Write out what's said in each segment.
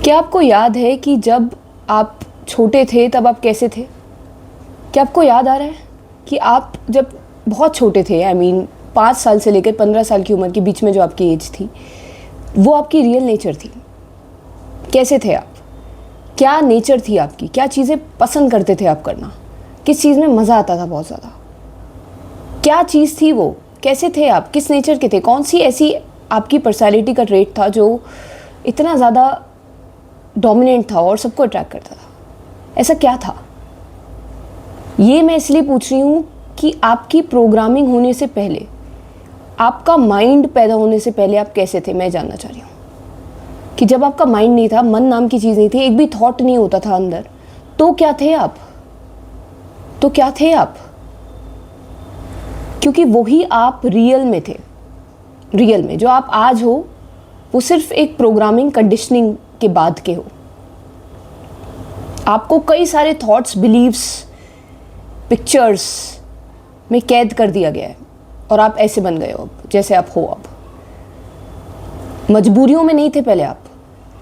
क्या आपको याद है कि जब आप छोटे थे तब आप कैसे थे? क्या आपको याद आ रहा है कि आप जब बहुत छोटे थे, आई मीन 5 साल से लेकर 15 साल की उम्र के बीच में जो आपकी एज थी, वो आपकी रियल नेचर थी? कैसे थे आप? क्या नेचर थी आपकी? क्या चीज़ें पसंद करते थे आप करना? किस चीज़ में मज़ा आता था बहुत ज़्यादा? क्या चीज़ थी वो? कैसे थे आप? किस नेचर के थे? कौन सी ऐसी आपकी पर्सनैलिटी का ट्रेट था जो इतना ज़्यादा डोमिनेंट था और सबको अट्रैक्ट करता था? ऐसा क्या था? ये मैं इसलिए पूछ रही हूँ कि आपकी प्रोग्रामिंग होने से पहले, आपका माइंड पैदा होने से पहले आप कैसे थे, मैं जानना चाह रही हूँ। कि जब आपका माइंड नहीं था, मन नाम की चीज़ नहीं थी, एक भी थॉट नहीं होता था अंदर, तो क्या थे आप? तो क्या थे आप? क्योंकि वही आप रियल में थे। रियल में जो आप आज हो वो सिर्फ एक प्रोग्रामिंग कंडीशनिंग के बाद के हो। आपको कई सारे थॉट्स, बिलीव्स, पिक्चर्स में कैद कर दिया गया है और आप ऐसे बन गए हो अब जैसे आप हो। अब मजबूरियों में नहीं थे पहले आप।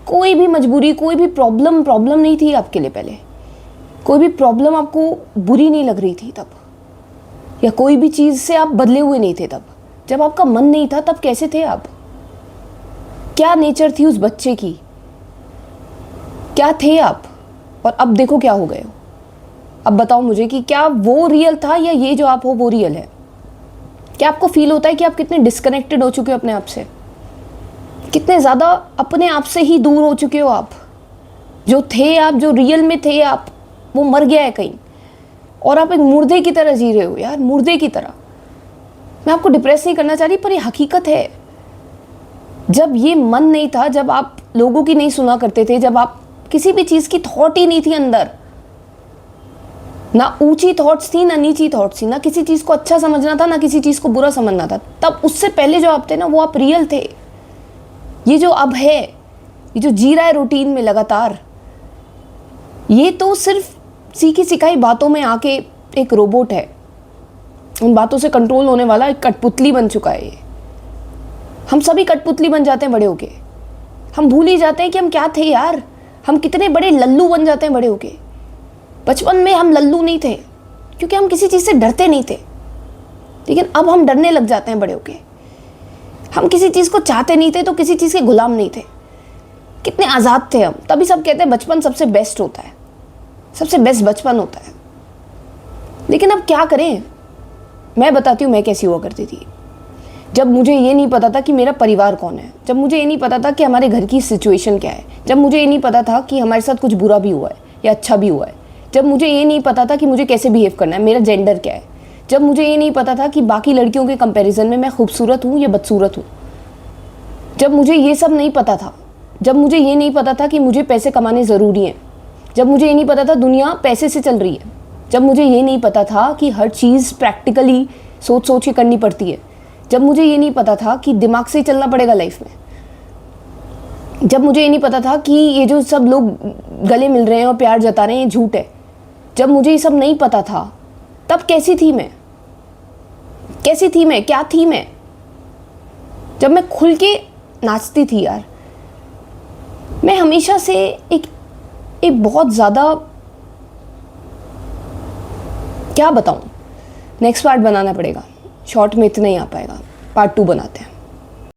कोई भी मजबूरी, कोई भी प्रॉब्लम नहीं थी आपके लिए पहले। कोई भी प्रॉब्लम आपको बुरी नहीं लग रही थी तब, या कोई भी चीज़ से आप बदले हुए नहीं थे तब। जब आपका मन नहीं था तब कैसे थे आप? क्या नेचर थी उस बच्चे की? क्या थे आप? और अब देखो क्या हो गए हो। अब बताओ मुझे कि क्या वो रियल था या ये जो आप हो वो रियल है? क्या आपको फील होता है कि आप कितने डिस्कनेक्टेड हो चुके हो अपने आप से? कितने ज़्यादा अपने आप से ही दूर हो चुके हो आप? जो थे आप, जो रियल में थे आप, वो मर गया है कहीं और आप एक मुर्दे की तरह जी रहे हो यार, मुर्दे की तरह। मैं आपको डिप्रेस नहीं करना चाह रही, पर ये हकीकत है। जब ये मन नहीं था, जब आप लोगों की नहीं सुना करते थे, जब आप किसी भी चीज़ की थॉट ही नहीं थी अंदर, ना ऊंची थॉट्स थी ना नीची थॉट्स थी, ना किसी चीज़ को अच्छा समझना था ना किसी चीज़ को बुरा समझना था, तब उससे पहले जो आप थे ना वो आप रियल थे। ये जो अब है, ये जो जी रहा है रूटीन में लगातार, ये तो सिर्फ सीखी सिखाई बातों में आके एक रोबोट है। उन बातों से कंट्रोल होने वाला एक कठपुतली बन चुका है ये। हम सभी कठपुतली बन जाते हैं बड़े होके। हम भूल ही जाते हैं कि हम क्या थे यार। हम कितने बड़े लल्लू बन जाते हैं बड़े होके। बचपन में हम लल्लू नहीं थे क्योंकि हम किसी चीज़ से डरते नहीं थे, लेकिन अब हम डरने लग जाते हैं बड़े होके। हम किसी चीज़ को चाहते नहीं थे तो किसी चीज़ के गुलाम नहीं थे। कितने आज़ाद थे हम। तभी सब कहते हैं बचपन सबसे बेस्ट होता है, सबसे बेस्ट बचपन होता है। लेकिन अब क्या करें? मैं बताती हूँ मैं कैसी हुआ करती थी। जब मुझे ये नहीं पता था कि मेरा परिवार कौन है, जब मुझे ये नहीं पता था कि हमारे घर की सिचुएशन क्या है, जब मुझे ये नहीं पता था कि हमारे साथ कुछ बुरा भी हुआ है या अच्छा भी हुआ है, जब मुझे ये नहीं पता था कि मुझे कैसे बिहेव करना है, मेरा जेंडर क्या है, जब मुझे ये नहीं पता था कि बाकी लड़कियों के कंपैरिजन में मैं खूबसूरत हूँ या बदसूरत हूँ, जब मुझे ये सब नहीं पता था, जब मुझे ये नहीं पता था कि मुझे पैसे कमाने ज़रूरी हैं, जब मुझे ये नहीं पता था दुनिया पैसे से चल रही है, जब मुझे ये नहीं पता था कि हर चीज़ प्रैक्टिकली सोच सोच के करनी पड़ती है, जब मुझे ये नहीं पता था कि दिमाग से ही चलना पड़ेगा लाइफ में, जब मुझे ये नहीं पता था कि ये जो सब लोग गले मिल रहे हैं और प्यार जता रहे हैं ये झूठ है, जब मुझे ये सब नहीं पता था, तब कैसी थी मैं? कैसी थी मैं? क्या थी मैं? जब मैं खुल के नाचती थी यार। मैं हमेशा से एक बहुत ज़्यादा, क्या बताऊँ, नेक्स्ट पार्ट बनाना पड़ेगा। शॉर्ट में इतना ही आ पाएगा, पार्ट 2 बनाते हैं।